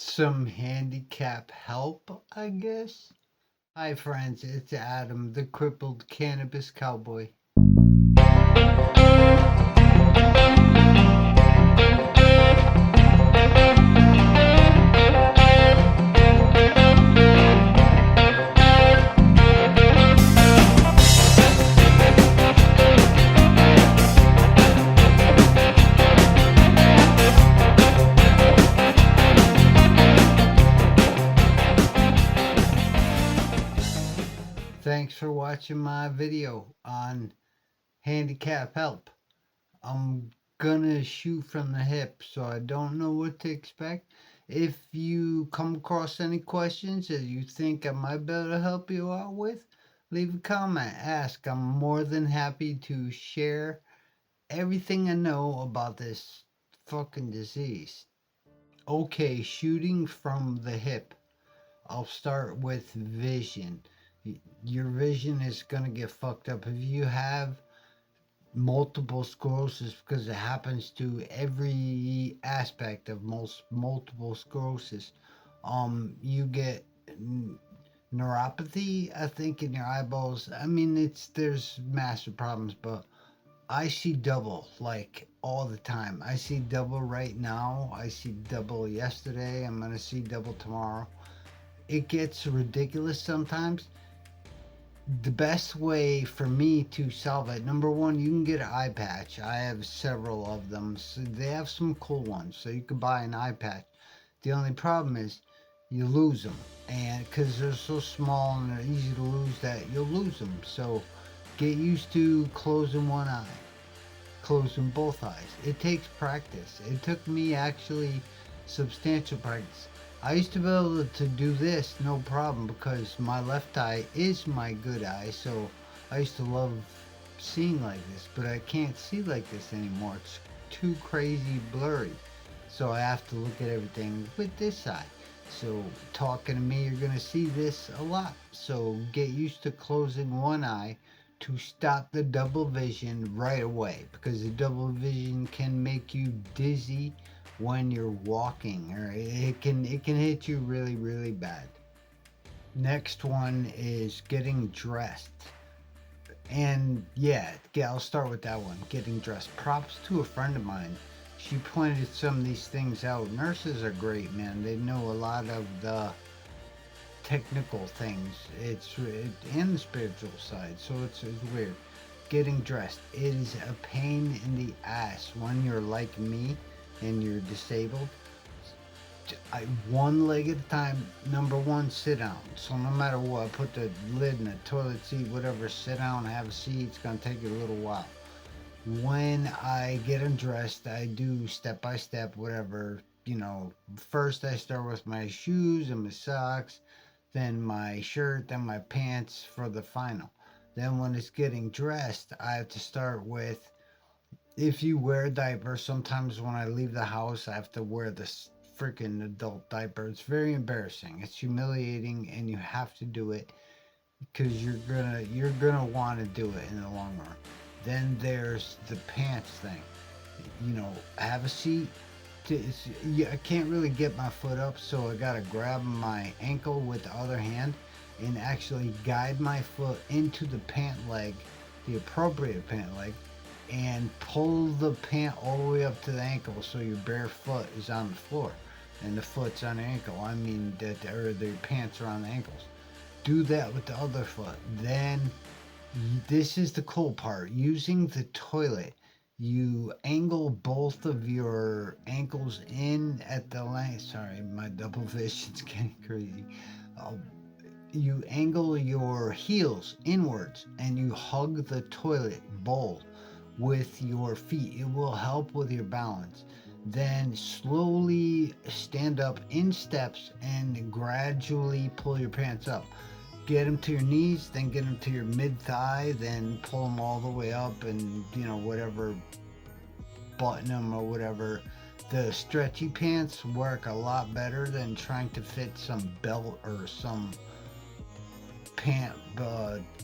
some handicap help, I guess. Hi, friends, it's Adam, the crippled cannabis cowboy. Thanks for watching my video on handicap help. I'm gonna shoot from the hip, so I don't know what to expect. If you come across any questions that you think I might be able to help you out with, leave a comment, ask. I'm more than happy to share everything I know about this fucking disease. Okay, shooting from the hip. I'll start with vision. Your vision is going to get fucked up if you have multiple sclerosis, because it happens to every aspect of most multiple sclerosis. You get neuropathy, I think, in your eyeballs. I mean, there's massive problems, but I see double like all the time. I see double right now. I see double yesterday. I'm gonna see double tomorrow. It gets ridiculous sometimes. The best way for me to solve it, number one, you can get an eye patch. I have several of them. So they have some cool ones, so you can buy an eye patch. The only problem is you lose them, and because they're so small and they're easy to lose, that you'll lose them. So get used to closing one eye, closing both eyes. It takes practice. It took me actually substantial practice. I used to be able to do this no problem because my left eye is my good eye, so I used to love seeing like this, but I can't see like this anymore. It's too crazy blurry. So I have to look at everything with this eye. So talking to me, you're going to see this a lot. So get used to closing one eye to stop the double vision right away, because the double vision can make you dizzy when you're walking, or it can hit you really bad. Next one is getting dressed. And yeah, I'll start with that one, getting dressed. Props to a friend of mine. She pointed some of these things out. Nurses are great, man. They know a lot of the technical things. And the spiritual side, so it's weird. Getting dressed, it is a pain in the ass when you're like me and you're disabled. One leg at a time. Number one, sit down. So no matter what, put the lid in the toilet seat, whatever, sit down, have a seat. It's gonna take you a little while. When I get undressed, I do step by step, whatever. First I start with my shoes and my socks, then my shirt, then my pants for the final. Then when it's getting dressed, I have to start with, if you wear a diaper, sometimes when I leave the house, I have to wear this freaking adult diaper. It's very embarrassing. It's humiliating, and you have to do it because you're gonna want to do it in the long run. Then there's the pants thing. Have a seat. I can't really get my foot up, so I gotta grab my ankle with the other hand and actually guide my foot into the pant leg, the appropriate pant leg, and pull the pant all the way up to the ankle, so your bare foot is on the floor and the foot's on the ankle. I mean, or the pants are on the ankles. Do that with the other foot. Then this is the cool part. Using the toilet, you angle both of your ankles in at the length. Sorry, my double vision's getting crazy. Uh, you angle your heels inwards and you hug the toilet bowl with your feet. It will help with your balance. Then slowly stand up in steps and gradually pull your pants up. Get them to your knees, then get them to your mid thigh, then pull them all the way up, and whatever, button them or whatever. The stretchy pants work a lot better than trying to fit some belt or some pant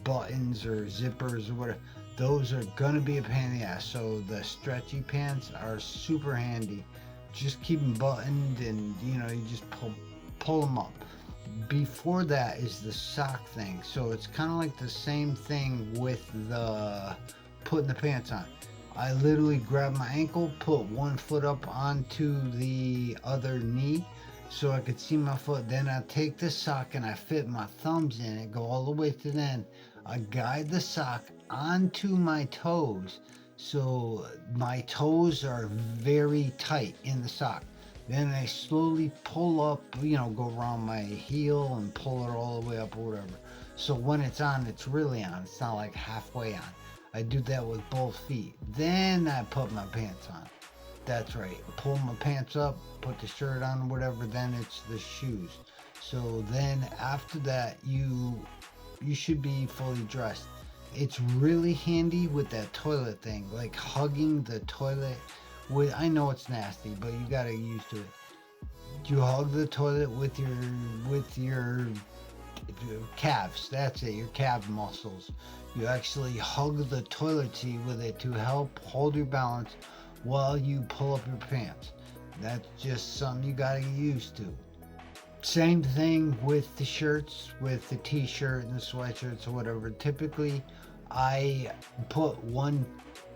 buttons or zippers or whatever. Those are gonna be a pain in the ass. So the stretchy pants are super handy. just keep them buttoned, and you just pull them up. Before that is the sock thing, so it's kind of like the same thing with the putting the pants on. I literally grab my ankle, put one foot up onto the other knee so I could see my foot. Then I take the sock and I fit my thumbs in it, go all the way to the end. I guide the sock onto my toes, so my toes are very tight in the sock. Then I slowly pull up, go around my heel and pull it all the way up or whatever. So when it's on, it's really on. It's not like halfway on. I do that with both feet. Then I put my pants on. That's right. Pull my pants up, put the shirt on, whatever. Then it's the shoes. So then after that, you should be fully dressed. It's really handy with that toilet thing, like hugging the toilet. I know it's nasty, but you gotta get used to it. You hug the toilet with your calves. That's it, your calf muscles. You actually hug the toilet seat with it to help hold your balance while you pull up your pants. That's just something you gotta get used to. Same thing with the shirts, with the t-shirt and the sweatshirts or whatever. Typically, I put one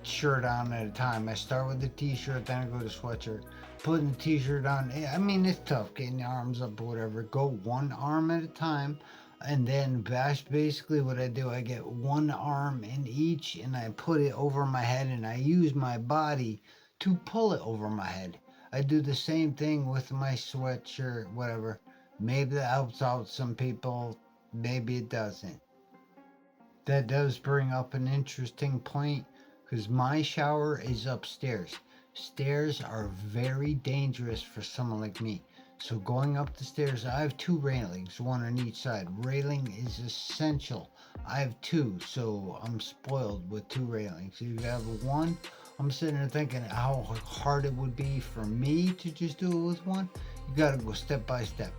shirt on at a time. I start with the t-shirt, then I go to sweatshirt. Putting the t-shirt on, I mean, it's tough getting the arms up or whatever. Go one arm at a time, and then that's basically what I do. I get one arm in each, and I put it over my head, and I use my body to pull it over my head. I do the same thing with my sweatshirt, whatever. Maybe that helps out some people, maybe it doesn't. That does bring up an interesting point because my shower is upstairs. Stairs are very dangerous for someone like me. So going up the stairs, I have two railings, one on each side. Railing is essential. I have two, so I'm spoiled with two railings. If you have one, I'm sitting there thinking how hard it would be for me to just do it with one. You gotta go step by step.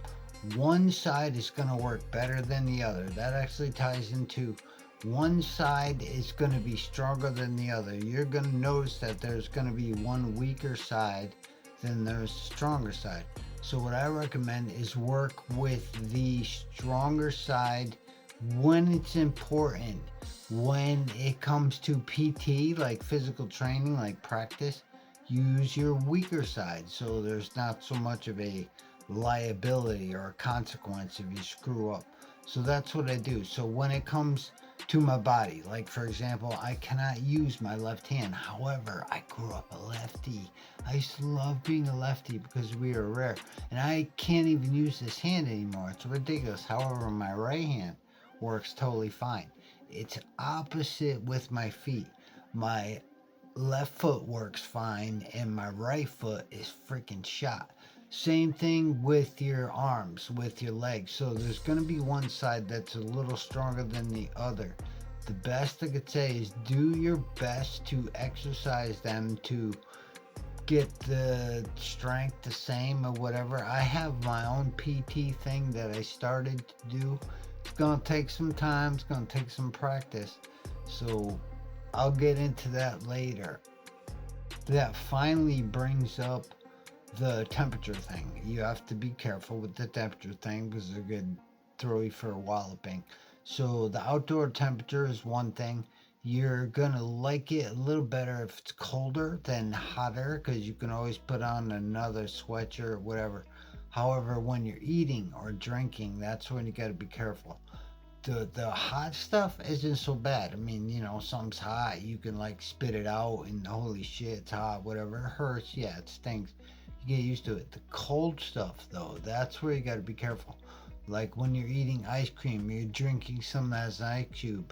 One side is gonna work better than the other. That actually ties into one side is going to be stronger than the other. You're going to notice that there's going to be one weaker side than there's a stronger side. So what I recommend is work with the stronger side when it's important. When it comes to PT, like physical training, like practice, use your weaker side so there's not so much of a liability or a consequence if you screw up. So that's what I do. So when it comes to my body, like for example, I cannot use my left hand. However, I grew up a lefty. I used to love being a lefty because we were rare. And I can't even use this hand anymore. It's ridiculous. However, my right hand works totally fine. It's opposite with my feet. My left foot works fine and my right foot is freaking shot. Same thing with your arms, with your legs. So there's going to be one side that's a little stronger than the other. The best I could say is do your best to exercise them to get the strength the same or whatever. I have my own PT thing that I started to do. It's going to take some time, it's going to take some practice. So I'll get into that later. That finally brings up the temperature thing. You have to be careful with the temperature thing because it could throw you for a walloping. So the outdoor temperature is one thing. You're gonna like it a little better if it's colder than hotter because you can always put on another sweatshirt or whatever. However, when you're eating or drinking, that's when you gotta be careful. The hot stuff isn't so bad. I mean, something's hot, you can like spit it out and holy shit, it's hot, whatever. It hurts, yeah, it stinks. You get used to it. The cold stuff though, that's where you gotta be careful. Like when you're eating ice cream, you're drinking some that has an ice cube.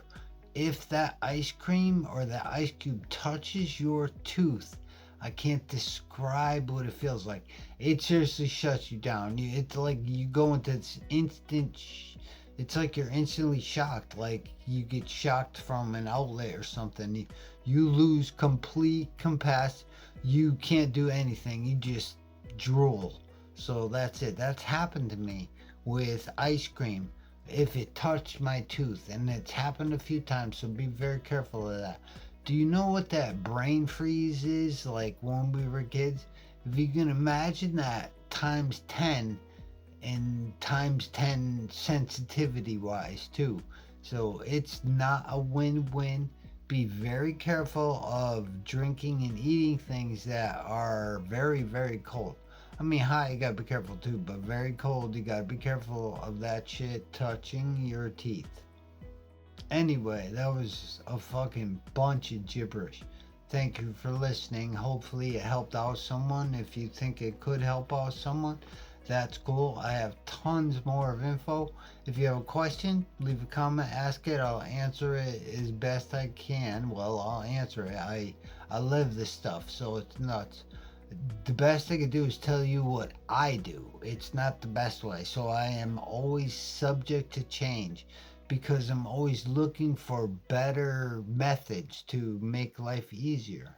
If that ice cream or that ice cube touches your tooth, I can't describe what it feels like. It seriously shuts you down. It's like you go into this instant it's like you're instantly shocked, like you get shocked from an outlet or something. You lose complete compass. You can't do anything. You just drool. So that's it. That's happened to me with ice cream. If it touched my tooth, and it's happened a few times, so be very careful of that. Do you know what that brain freeze is like when we were kids? If you can imagine that times 10, and times 10 sensitivity wise too. So it's not a win-win. Be very careful of drinking and eating things that are very, very cold. I mean, hot, you gotta be careful too, but very cold, you gotta be careful of that shit touching your teeth. Anyway, that was a fucking bunch of gibberish. Thank you for listening. Hopefully, it helped out someone. If you think it could help out someone, that's cool. I have tons more of info. If you have a question, leave a comment, ask it. I'll answer it as best I can. Well, I'll answer it. I live this stuff, so it's nuts. The best I could do is tell you what I do. It's not the best way. So I am always subject to change because I'm always looking for better methods to make life easier.